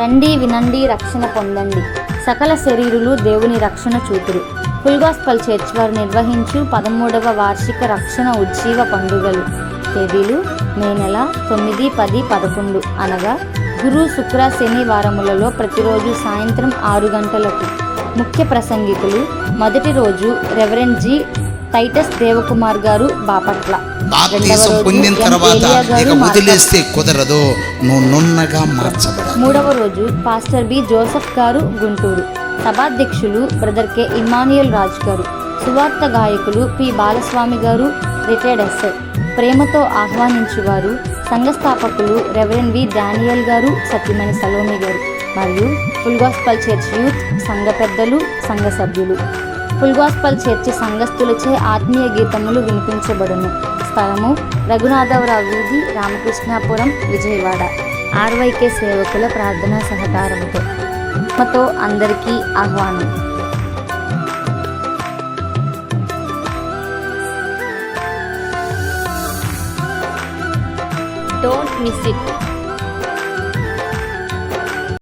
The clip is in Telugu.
రండి వినండి రక్షణ పొందండి, సకల శరీరులు దేవుని రక్షణ చూతురు. ఫుల్ గాస్పల్ చర్చ్ వారు నిర్వహించు 13వ వార్షిక రక్షణ ఉజ్జీవ పండుగలు. తేదీలు మే నెల 9, 10, 11 అనగా గురు, శుక్ర, శని వారములలో ప్రతిరోజు సాయంత్రం 6 గంటలకు. ముఖ్య ప్రసంగికులు మొదటి రోజు రెవరెండ్ జి టైటస్ దేవకుమార్ గారు బాపట్ల. బాప్తిసం పొందిన తర్వాత ఇక వదిలేస్తే కుదరదు, నువ్వు నున్నగా మార్చబడాలి. మూడవ రోజు పాస్టర్ బి జోసెఫ్ గారు గుంటూరు. సభాధ్యక్షులు బ్రదర్ కె ఇమానియల్ రాజ్ గారు. సువార్త గాయకులు పి బాలస్వామి గారు రిటైర్డ్ ఎస్ఐ. ప్రేమతో ఆహ్వానించువారు సంఘస్థాపకులు రెవరెండ్ వి డానియల్ గారు, సత్యమణి సలోమి గారు మరియు ఫుల్ గాస్పల్ చర్చ్ యూత్ సంఘ పెద్దలు, సంఘ సభ్యులు. ఫుల్ గాస్పల్ చర్చి సంఘస్థులచే ఆత్మీయ గీతములు వినిపించబడును. స్థలము రఘునాథవరావు వీధి, రామకృష్ణాపురం, విజయవాడ. ఆర్వైకే సేవకుల ప్రార్థనా సహకారంతో అందరికీ ఆహ్వానం. Don't miss it.